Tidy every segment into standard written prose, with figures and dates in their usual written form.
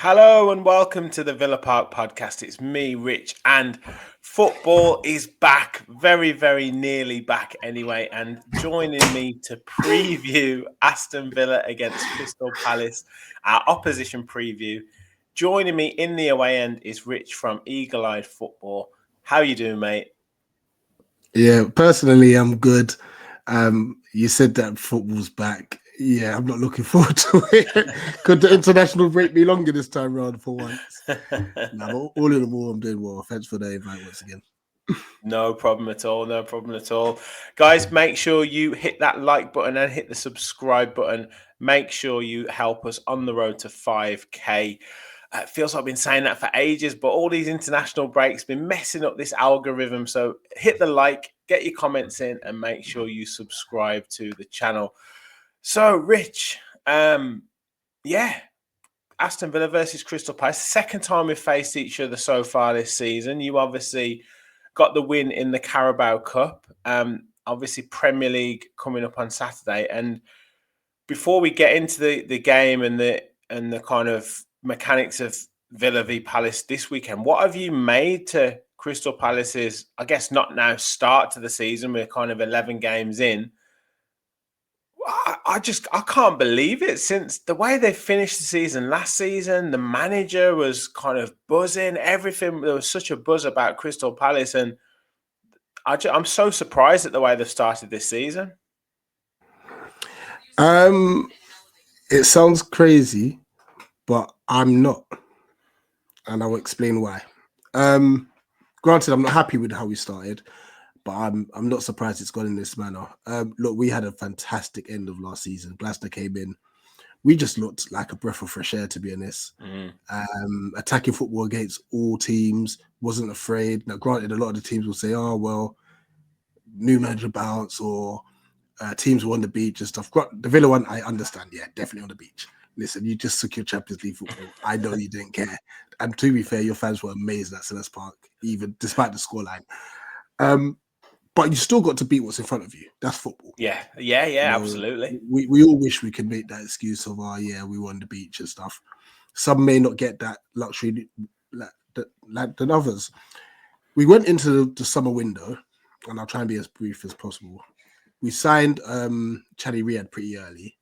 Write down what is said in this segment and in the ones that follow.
Hello and welcome to the Villa Park podcast. It's me, Rich, and football is back. Very, very nearly back anyway. And joining me to preview Aston Villa against Crystal Palace, our opposition preview. Joining me in the away end is Rich from Eagle Eyed Football. How are you doing, mate? Yeah, personally, I'm good. You said that football's back. Yeah, I'm not looking forward to it. Could the international break be longer this time round for once? No, all in all, I'm doing well. Thanks for the invite once again. No problem at all. No problem at all. Guys, make sure you hit that like button and hit the subscribe button. Make sure you help us on the road to 5K. It feels like I've been saying that for ages, but all these international breaks been messing up this algorithm. So hit the like, get your comments in, and make sure you subscribe to the channel. So, Rich, Aston Villa versus Crystal Palace. Second time we've faced each other so far this season. You obviously got the win in the Carabao Cup. Obviously, Premier League coming up on Saturday. And before we get into the game and the kind of mechanics of Villa v Palace this weekend, what have you made to Crystal Palace's, I guess not now, start to the season? We're kind of 11 games in. I can't believe it. Since the way they finished the season last season, the manager was kind of buzzing. Everything, there was such a buzz about Crystal Palace, and I'm so surprised at the way they've started this season. It sounds crazy, but I'm not, and I'll explain why. Granted, I'm not happy with how we started, but I'm not surprised it's gone in this manner. Look, we had a fantastic end of last season. Glasner came in. We just looked like a breath of fresh air, to be honest. Attacking football against all teams, wasn't afraid. Now, granted, a lot of the teams will say, oh, well, new manager bounce or teams were on the beach and stuff. The Villa one, I understand. Yeah, definitely on the beach. Listen, you just secured Champions League football. I know you didn't care. And to be fair, your fans were amazed at Selhurst Park, even despite the scoreline. But you still got to beat what's in front of you. That's football. Yeah, absolutely. We all wish we could make that excuse of, we were on the beach and stuff. Some may not get that luxury than others. We went into the summer window, and I'll try and be as brief as possible. We signed Chadi Riyad pretty early.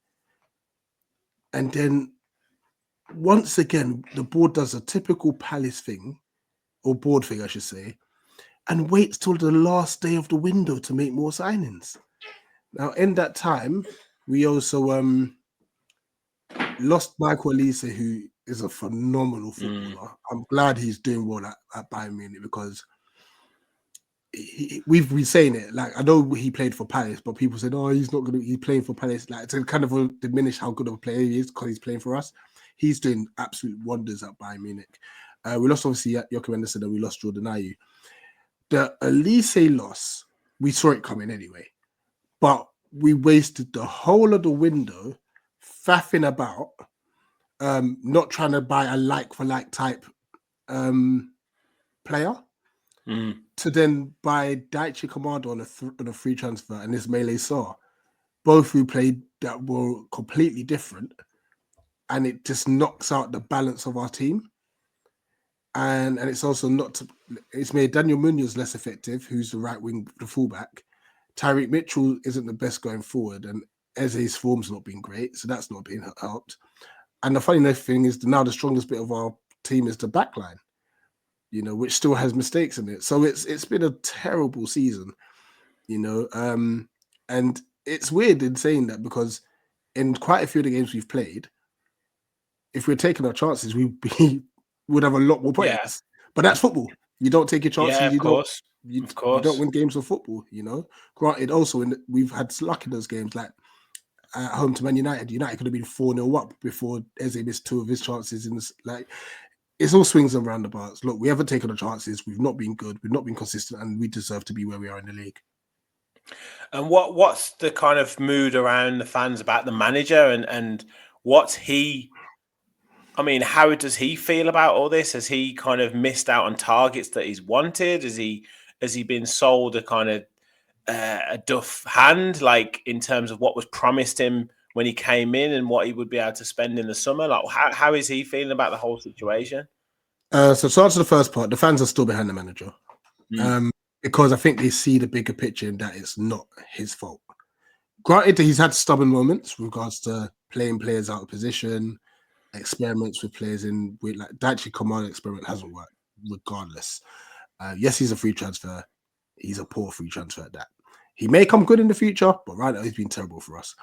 And then, once again, the board does a typical Palace thing, or board thing, I should say, and waits till the last day of the window to make more signings. Now, in that time, we also lost Michael Elise, who is a phenomenal footballer. I'm glad he's doing well at Bayern Munich because we've been saying it. Like, I know he played for Palace, but people said, "Oh, he's not going to be playing for Palace." Like, to kind of diminish how good of a player he is because he's playing for us. He's doing absolute wonders at Bayern Munich. We lost obviously Joachim Andersen and we lost Jordan Ayew. The Elise loss, we saw it coming anyway, but we wasted the whole of the window faffing about, not trying to buy a like-for-like type player to then buy Daichi Kamada on a free transfer and this Melee Sarr, both who played that were completely different, and it just knocks out the balance of our team. And it's also it's made Daniel Munoz less effective, who's the right wing, the fullback. Tyreek Mitchell isn't the best going forward, and Eze's form's not been great, so that's not being helped. And the funny enough thing is now the strongest bit of our team is the backline, which still has mistakes in it. So it's been a terrible season, and it's weird in saying that because in quite a few of the games we've played, if we're taking our chances, we would have a lot more points. Yeah. But that's football. You don't take your chances. Yeah, of course. You Of don't course. win games of football, Granted, also we've had luck in those games, like at home to Man United. United could have been 4-0 up before Eze missed two of his chances. In this, like, it's all swings and roundabouts. Look, we haven't taken the chances. We've not been good. We've not been consistent, and we deserve to be where we are in the league. And what's the kind of mood around the fans about the manager and what's he? I mean, how does he feel about all this? Has he kind of missed out on targets that he's wanted? Has he been sold a kind of a duff hand, like in terms of what was promised him when he came in and what he would be able to spend in the summer? Like, how is he feeling about the whole situation? So to answer the first part, the fans are still behind the manager, Mm. because I think they see the bigger picture and that it's not his fault. Granted, he's had stubborn moments with regards to playing players out of position, experiments with players with like Daichi Command experiment hasn't worked regardless. Yes, he's a free transfer. He's a poor free transfer at that. He may come good in the future, but right now he's been terrible for us.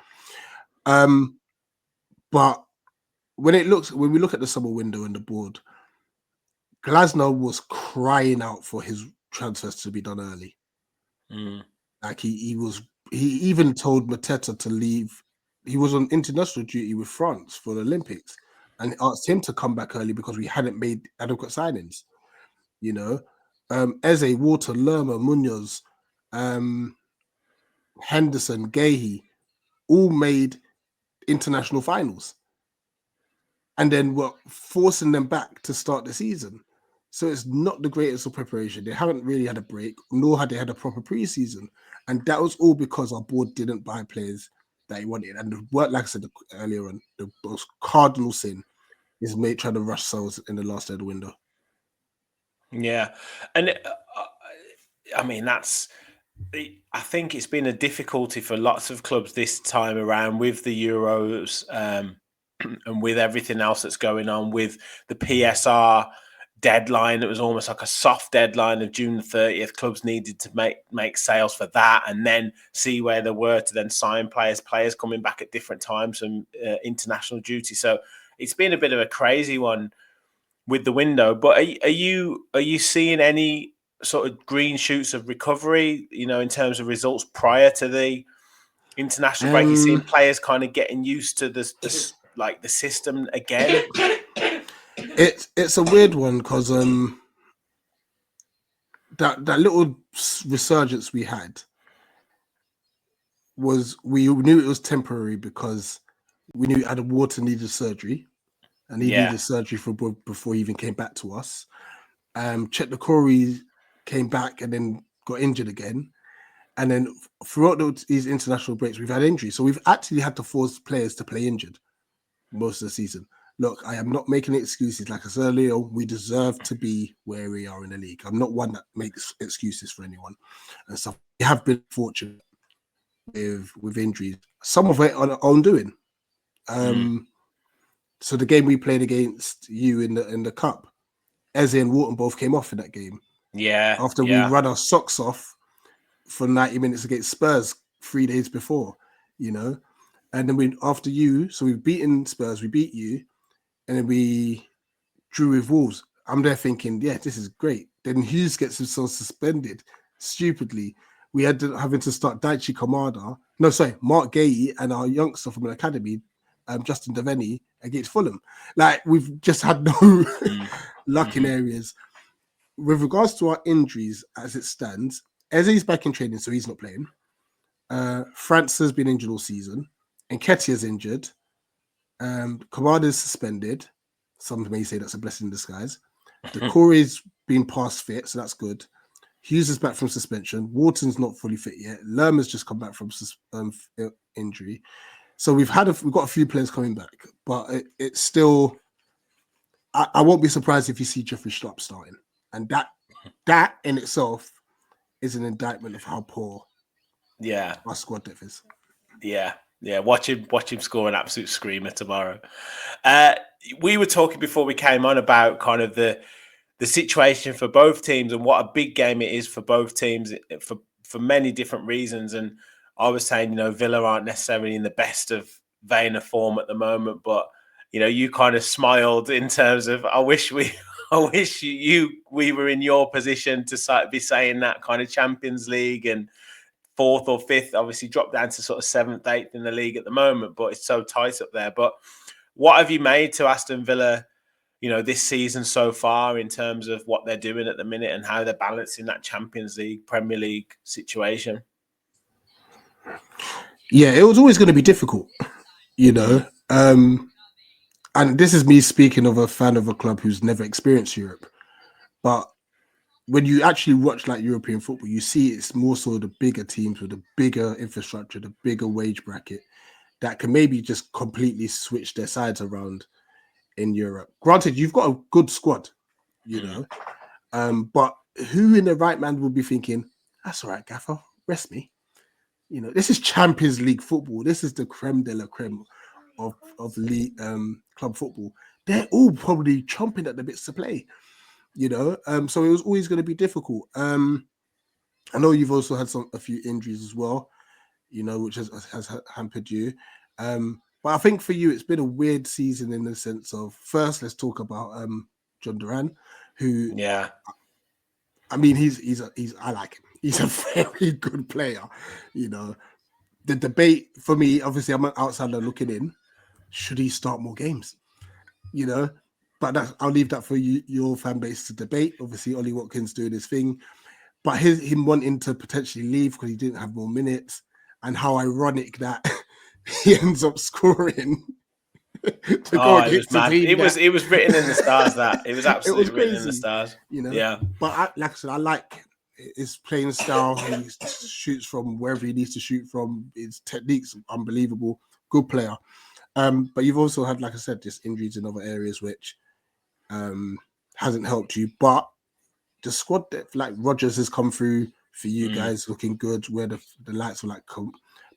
But when we look at the summer window and the board, Glasner was crying out for his transfers to be done early. Mm. Like he even told Mateta to leave. He was on international duty with France for the Olympics and asked him to come back early because we hadn't made adequate signings. Eze, Water, Lerma, Munoz, Henderson, Gahey, all made international finals. And then we're forcing them back to start the season. So it's not the greatest of preparation. They haven't really had a break, nor had they had a proper preseason. And that was all because our board didn't buy players that he wanted. And the work, like I said earlier on, the most cardinal sin is trying to rush sales in the last day of the window. Yeah. And I mean, I think it's been a difficulty for lots of clubs this time around with the Euros and with everything else that's going on with the PSR deadline. It was almost like a soft deadline of June 30th. Clubs needed to make sales for that and then see where they were to then sign players coming back at different times from international duty. So it's been a bit of a crazy one with the window. But are you seeing any sort of green shoots of recovery, in terms of results prior to the international break? You're seeing players kind of getting used to the system again? It's a weird one because that little resurgence we had we knew it was temporary because we knew Adam Water needed surgery and he needed surgery before he even came back to us. Chet Corey came back and then got injured again. And then throughout these international breaks, we've had injuries. So we've actually had to force players to play injured most of the season. Look, I am not making excuses. Like I said earlier, we deserve to be where we are in the league. I'm not one that makes excuses for anyone. And so we have been fortunate with injuries. Some of it on our own doing. So the game we played against you in the cup, Eze and Wharton both came off in that game. Yeah. After we ran our socks off for 90 minutes against Spurs 3 days before, and then after you, so we've beaten Spurs, we beat you, and then we drew with Wolves. I'm there thinking, yeah, this is great. Then Hughes gets himself suspended stupidly. We had having to start Daichi Kamada, Mark Gahey and our youngster from an academy, Justin Devaney, against Fulham. Like, we've just had no luck in areas. With regards to our injuries as it stands, Eze's back in training, so he's not playing. France has been injured all season. Nketiah's injured. Kamada's suspended. Some may say that's a blessing in disguise. Decore's been past fit, so that's good. Hughes is back from suspension. Wharton's not fully fit yet. Lerma's just come back from injury. So we've got a few players coming back, but it's still. I won't be surprised if you see Jeffrey Schlupp starting, and that in itself is an indictment of how poor our squad depth is. Yeah. Watch him score an absolute screamer tomorrow. We were talking before we came on about kind of the situation for both teams and what a big game it is for both teams for many different reasons. And I was saying, Villa aren't necessarily in the best of vein of form at the moment, but you kind of smiled in terms of I wish we I wish we were in your position to be saying that kind of Champions League and fourth or fifth. Obviously, dropped down to sort of seventh, eighth in the league at the moment, but it's so tight up there. But what have you made to Aston Villa, this season so far in terms of what they're doing at the minute and how they're balancing that Champions League, Premier League situation? Yeah, it was always going to be difficult, and this is me speaking of a fan of a club who's never experienced Europe. But when you actually watch like European football, you see it's more so the bigger teams with the bigger infrastructure, the bigger wage bracket that can maybe just completely switch their sides around in Europe. Granted, you've got a good squad, but who in the right mind would be thinking, that's all right, Gaffer, rest me. This is Champions League football. This is the creme de la creme of league club football. They're all probably chomping at the bits to play, so it was always going to be difficult. I know you've also had a few injuries as well, which has hampered you. But I think for you, it's been a weird season in the sense of, first, let's talk about John Duran, who, yeah, I mean, I like him. He's a very good player. The debate for me, obviously, I'm an outsider looking in. Should he start more games? But I'll leave that for you, your fan base to debate. Obviously, Ollie Watkins doing his thing, but him wanting to potentially leave because he didn't have more minutes, and how ironic that he ends up scoring to go it was against the mad. team. It was written in the stars. That it was absolutely written in the stars. Yeah. But like I said, I like his playing style. He shoots from wherever he needs to shoot from. His technique's unbelievable. Good player. But you've also had, like I said, just injuries in other areas which hasn't helped you. But the squad depth, like Rodgers has come through for you guys, looking good. Where the likes of like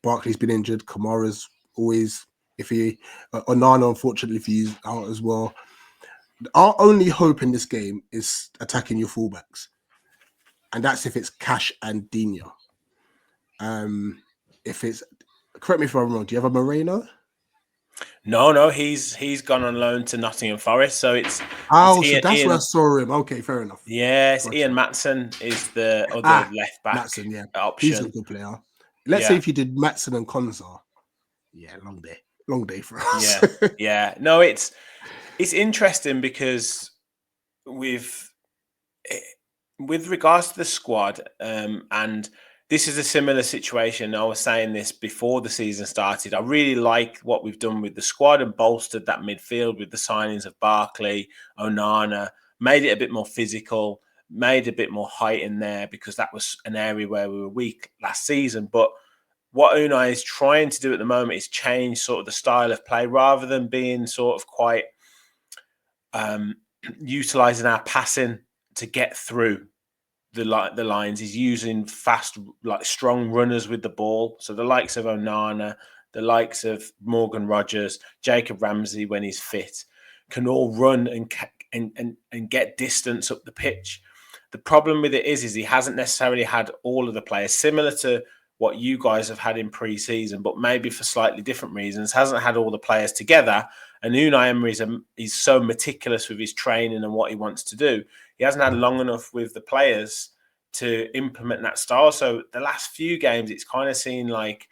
Barkley's been injured, Kamara's always iffy. Onana, unfortunately, for you out as well. Our only hope in this game is attacking your fullbacks, and that's if it's Cash and Dina. If it's, correct me if I'm wrong, do you have a Moreno? No, he's gone on loan to Nottingham Forest, so it's so Ian, that's where I saw him. Okay, fair enough. Yes, gotcha. Ian Matson is the other left back Matson, yeah, option. He's a good player. Let's say if you did Matson and Konza, long day for us. Yeah. No, it's interesting because with regards to the squad, and this is a similar situation. I was saying this before the season started. I really like what we've done with the squad and bolstered that midfield with the signings of Barkley, Onana, made it a bit more physical, made a bit more height in there because that was an area where we were weak last season. But what Unai is trying to do at the moment is change sort of the style of play rather than being sort of quite utilising our passing to get through the lines. He's using fast, like strong runners with the ball. So the likes of Onana, the likes of Morgan Rogers, Jacob Ramsey when he's fit, can all run and get distance up the pitch. The problem with it is he hasn't necessarily had all of the players, similar to what you guys have had in pre-season, but maybe for slightly different reasons, hasn't had all the players together. And Unai Emery is so meticulous with his training and what he wants to do. He hasn't had long enough with the players to implement that style. So the last few games, it's kind of seen like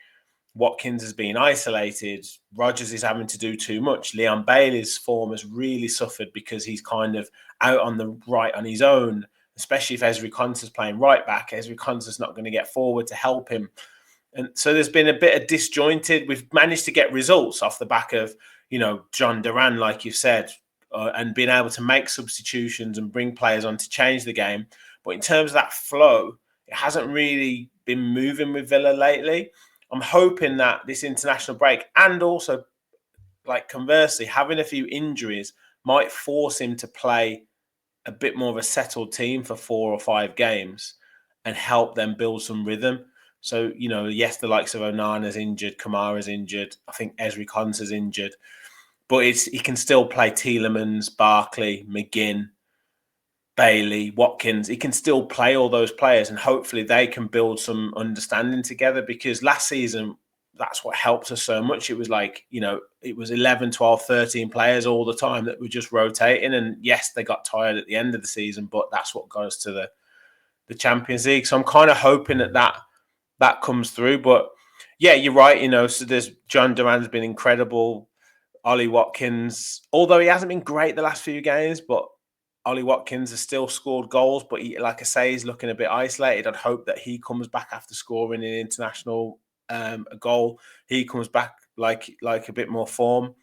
Watkins has been isolated. Rodgers is having to do too much. Leon Bailey's form has really suffered because he's kind of out on the right on his own, especially if Ezri Konsa's playing right back. Ezri Konsa's not going to get forward to help him. And so there's been a bit of disjointed. We've managed to get results off the back of, John Duran, like you've said, and being able to make substitutions and bring players on to change the game. But in terms of that flow, it hasn't really been moving with Villa lately. I'm hoping that this international break and also, like conversely, having a few injuries might force him to play a bit more of a settled team for 4 or 5 games and help them build some rhythm. So, yes, the likes of Onana's injured, Kamara's injured. I think Ezri Konsa's injured. But he can still play Tielemans, Barkley, McGinn, Bailey, Watkins. He can still play all those players and hopefully they can build some understanding together because last season that's what helped us so much. It was like, it was 11, 12, 13 players all the time that were just rotating. And yes, they got tired at the end of the season, but that's what got us to the Champions League. So I'm kind of hoping that comes through. But yeah, you're right. So there's John Duran's been incredible. Ollie Watkins, although he hasn't been great the last few games, but Ollie Watkins has still scored goals. But like I say, he's looking a bit isolated. I'd hope that he comes back after scoring an international a goal. He comes back like a bit more form.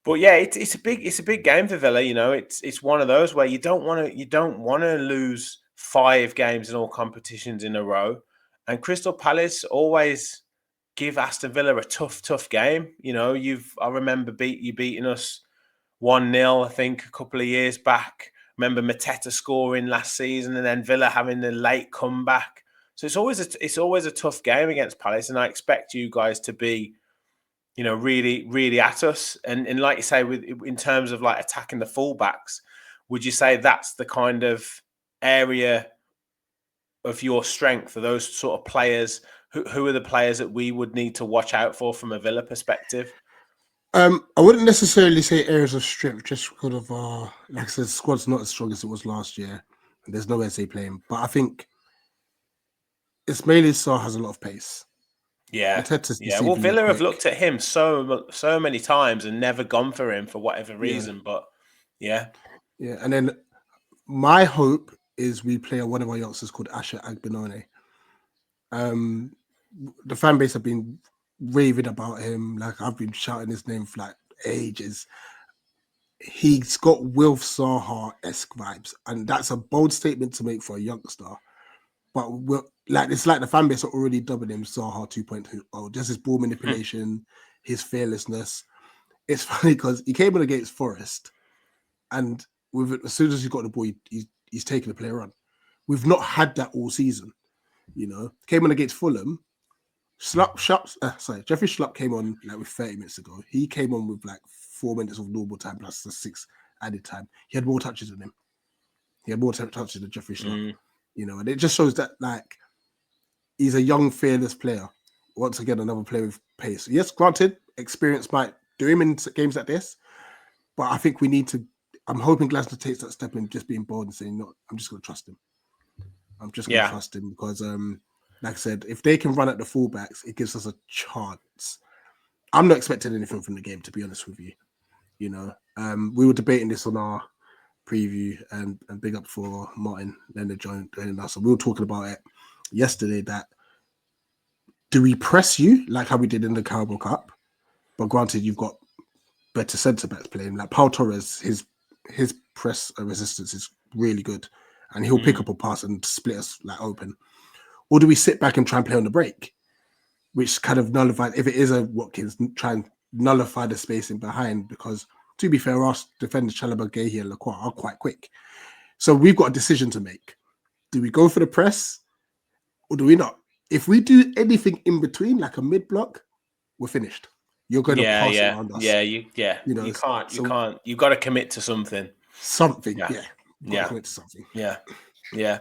But yeah, it's a big game for Villa. It's one of those where you don't want to lose 5 games in all competitions in a row. And Crystal Palace always give Aston Villa a tough game. I remember you beating us 1-0, I think, a couple of years back. Remember Mateta scoring last season, and then Villa having the late comeback. So it's always a tough game against Palace, and I expect you guys to be, really, really at us. And like you say, in terms of like attacking the fullbacks, would you say that's the kind of area of your strength for those sort of players? Who are the players that we would need to watch out for from a Villa perspective? I wouldn't necessarily say areas of strength just because of like I said, the squad's not as strong as it was last year. And there's no SA playing, but I think Ismail Sarr has a lot of pace. Yeah, Mateta's Well, Villa have quick. looked at him so many times and never gone for him for whatever reason. But yeah, and then my hope is we play one of our youngsters called Asher Agbenone. The fan base have been raving about him. Like I've been shouting his name for like ages. He's got Wilf Zaha-esque vibes, and that's a bold statement to make for a youngster. But it's like the fan base are already dubbing him Zaha 2.0. Just his ball manipulation, his fearlessness. It's funny because he came in against Forest, and as soon as he got the ball, he's taking the player on. We've not had that all season. Came on against Fulham. Jeffrey Schlupp came on like with 30 minutes ago. He came on with like 4 minutes of normal time plus the 6 added time. He had more touches than him. He had more touches than Jeffrey Schlupp. And it just shows that like he's a young, fearless player. Once again, another player with pace. Yes, granted, experience might do him in games like this, but I think we need to. I'm hoping Glasner takes that step in just being bold and saying, "No, I'm just going to trust him. I'm just going to trust him because, like I said, if they can run at the fullbacks, it gives us a chance." I'm not expecting anything from the game, to be honest with you. We were debating this on our preview, and big up for Martin Leonard joining us. So we were talking about it yesterday. That do we press you like how we did in the Carabao Cup? But granted, you've got better centre backs playing. Like Pau Torres, his press resistance is really good, and he'll pick up a pass and split us like open. Or do we sit back and try and play on the break, which kind of nullifies, if it is a Watkins, try and nullify the spacing behind? Because to be fair, our defenders Chalobah, Guehi, and Lacroix are quite quick. So we've got a decision to make. Do we go for the press or do we not? If we do anything in between, like a mid block, we're finished. You're going to pass it around us. You can't. You've got to commit to something. Something. Commit to something. Yeah.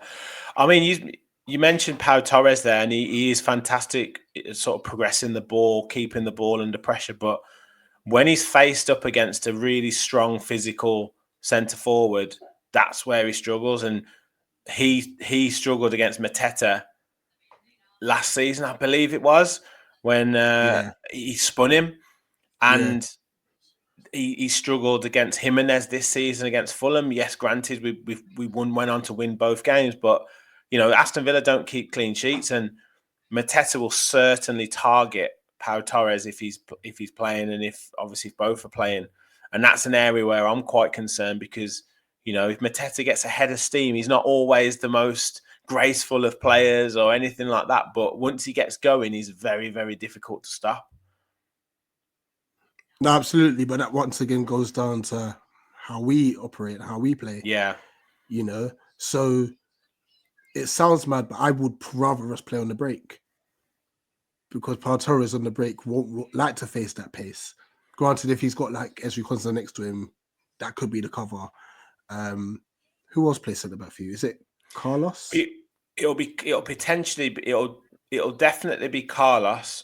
I mean, you mentioned Pau Torres there, and he is fantastic at sort of progressing the ball, keeping the ball under pressure. But when he's faced up against a really strong physical centre forward, that's where he struggles. And he struggled against Mateta last season, I believe it was, when he spun him. And he struggled against Jimenez this season against Fulham. Yes, granted, we went on to win both games, but Aston Villa don't keep clean sheets, and Mateta will certainly target Pau Torres if he's playing, and if both are playing, and that's an area where I'm quite concerned because if Mateta gets a head of steam, he's not always the most graceful of players or anything like that, but once he gets going, he's very, very difficult to stop. No, absolutely, but that once again goes down to how we operate, how we play. Yeah, so it sounds mad, but I would rather us play on the break because Pau Torres on the break won't like to face that pace. Granted, if he's got like Ezri Konsa next to him, that could be the cover. Who else plays centre back for you? Is it Carlos? It'll definitely be Carlos.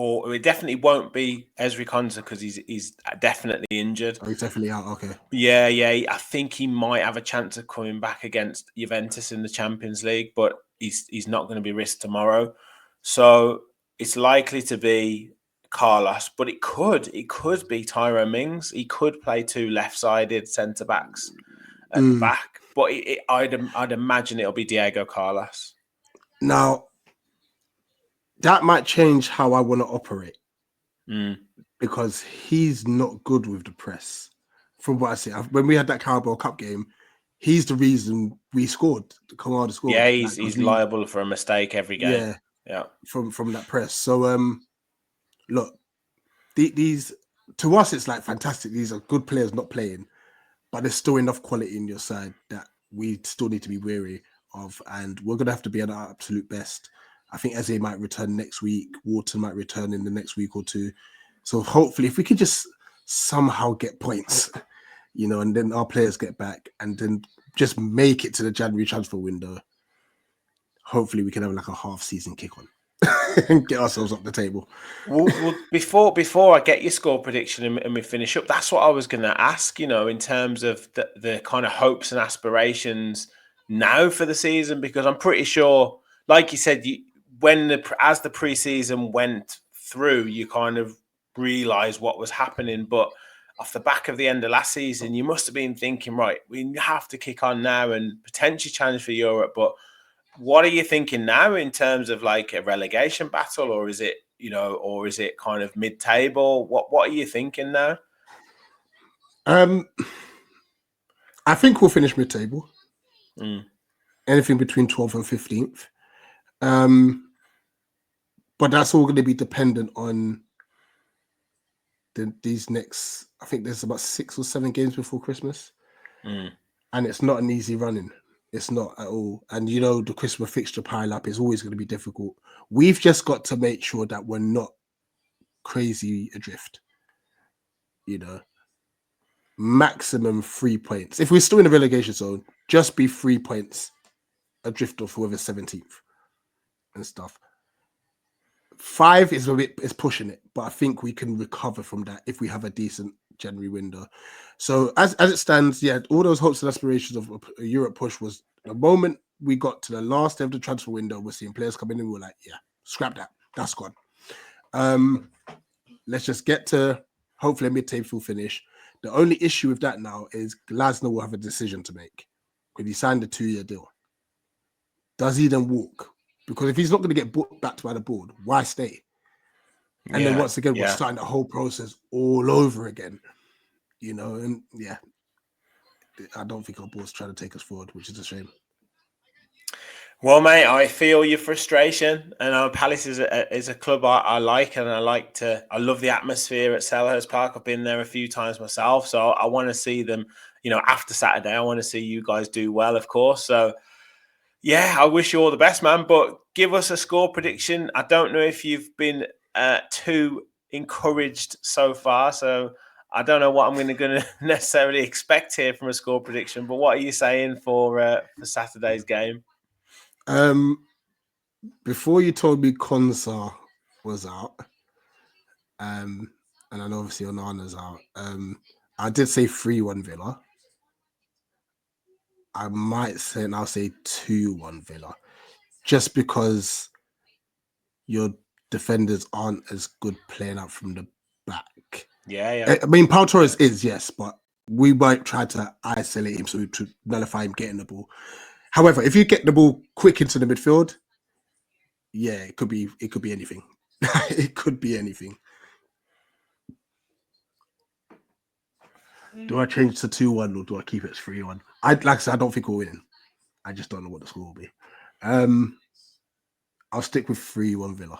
or it definitely won't be Ezri Konsa because he's definitely injured. Oh, he's definitely out. Okay. Yeah. I think he might have a chance of coming back against Juventus in the Champions League, but he's not going to be risked tomorrow. So it's likely to be Carlos, but it could be Tyrone Mings. He could play two left-sided centre backs at the back, but I'd imagine it'll be Diego Carlos. Now, that might change how I want to operate because he's not good with the press. From what I see, when we had that Carabao Cup game, he's the reason we scored. Kamada scored. Yeah, he's liable for a mistake every game. Yeah. From that press. So, look, these to us, it's like fantastic. These are good players not playing, but there's still enough quality in your side that we still need to be wary of, and we're gonna have to be at our absolute best. I think Eze might return next week. Wharton might return in the next week or two. So hopefully, if we could just somehow get points, and then our players get back, and then just make it to the January transfer window, hopefully we can have like a half-season kick on and get ourselves up the table. Well, before I get your score prediction and we finish up, that's what I was going to ask. In terms of the kind of hopes and aspirations now for the season, because I'm pretty sure, like you said, as the preseason went through, you kind of realised what was happening. But off the back of the end of last season, you must have been thinking, right, we have to kick on now and potentially challenge for Europe. But what are you thinking now in terms of like a relegation battle, or is it, kind of mid-table? What are you thinking now? I think we'll finish mid-table. Anything between 12th and 15th. But that's all going to be dependent on these next. I think there's about 6 or 7 games before Christmas, and it's not an easy running. It's not at all. And the Christmas fixture pile up is always going to be difficult. We've just got to make sure that we're not crazy adrift. Maximum 3 points. If we're still in the relegation zone, just be 3 points adrift of whoever's 17th and stuff. 5 is pushing it, but I think we can recover from that if we have a decent January window. So as it stands, all those hopes and aspirations of a Europe push was the moment we got to the last day of the transfer window, we're seeing players coming in, we're like, scrap that. That's gone. Let's just get to hopefully a mid-table finish. The only issue with that now is Glasner will have a decision to make because he signed a 2-year deal. Does he then walk? Because if he's not going to get backed by the board, why stay? And then once again, we're starting the whole process all over again. I don't think our board's trying to take us forward, which is a shame. Well, mate, I feel your frustration, and Palace is a club I like, and I love the atmosphere at Selhurst Park. I've been there a few times myself, so I want to see them. After Saturday, I want to see you guys do well, of course. So, I wish you all the best, man. But give us a score prediction. I don't know if you've been too encouraged so far, so I don't know what I'm going to necessarily expect here from a score prediction. But what are you saying for Saturday's game? Before you told me Konsa was out, and I know obviously Onana's out, I did say 3-1 Villa. I might say, and I'll say 2-1 Villa, just because your defenders aren't as good playing out from the back. Yeah. I mean, Pau Torres is, yes, but we might try to isolate him so to nullify him getting the ball. However, if you get the ball quick into the midfield, it could be anything. It could be anything. Do I change to 2-1 or do I keep it as 3-1? Like I said, I don't think we're winning. I just don't know what the score will be. I'll stick with 3-1 Villa.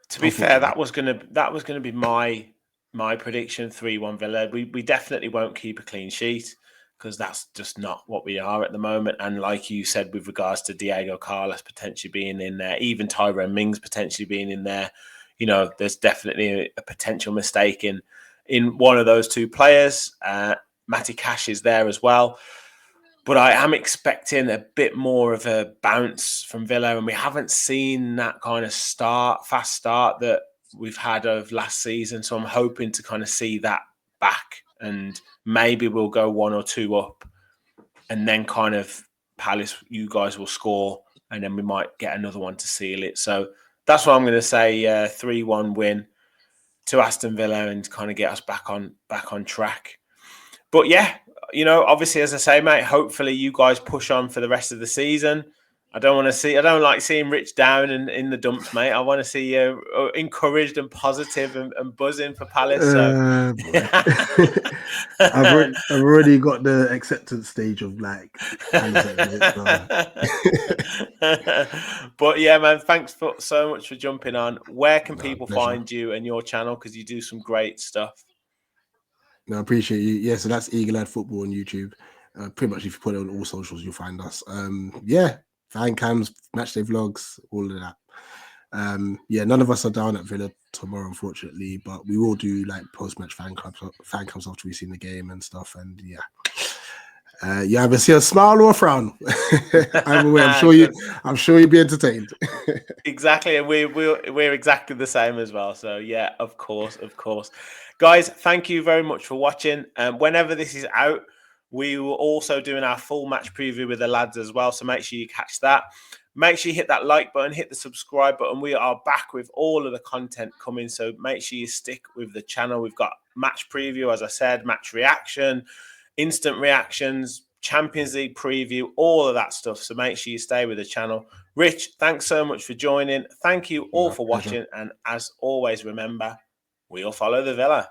To be fair, that was gonna be my prediction, 3-1 Villa. We definitely won't keep a clean sheet because that's just not what we are at the moment. And like you said, with regards to Diego Carlos potentially being in there, even Tyrone Mings potentially being in there, there's definitely a potential mistake in one of those two players. Matty Cash is there as well. But I am expecting a bit more of a bounce from Villa, and we haven't seen that kind of fast start that we've had of last season. So I'm hoping to kind of see that back, and maybe we'll go 1 or 2 up, and then kind of Palace, you guys will score, and then we might get another one to seal it. So that's what I'm going to say: 3-1 win to Aston Villa, and kind of get us back on track. But yeah, obviously, as I say, mate, hopefully you guys push on for the rest of the season. I don't like seeing Rich down and in the dumps, mate. I want to see you encouraged and positive and buzzing for Palace. So I've already got the acceptance stage of like Palace at the minute, so. But yeah, man, thanks so much for jumping on. Where can people pleasure. find you and your channel? Because you do some great stuff. No, I appreciate you. Yeah, so that's Eagle Eyed Football on YouTube. Pretty much, if you put it on all socials, you'll find us. Yeah, fan cams, matchday vlogs, all of that. Yeah, none of us are down at Villa tomorrow, unfortunately, but we will do like post-match fan cams after we've seen the game and stuff. And yeah, you either see a smile or a frown. Either way, I'm sure you'll be entertained. Exactly, and we're exactly the same as well. So yeah, of course, guys. Thank you very much for watching. Whenever this is out, we will also doing our full match preview with the lads as well. So make sure you catch that. Make sure you hit that like button, hit the subscribe button. We are back with all of the content coming. So make sure you stick with the channel. We've got match preview, as I said, match reaction, instant reactions, Champions League preview, all of that stuff. So make sure you stay with the channel. Rich, thanks so much for joining. Thank you all for watching. And as always, remember, we'll follow the Villa.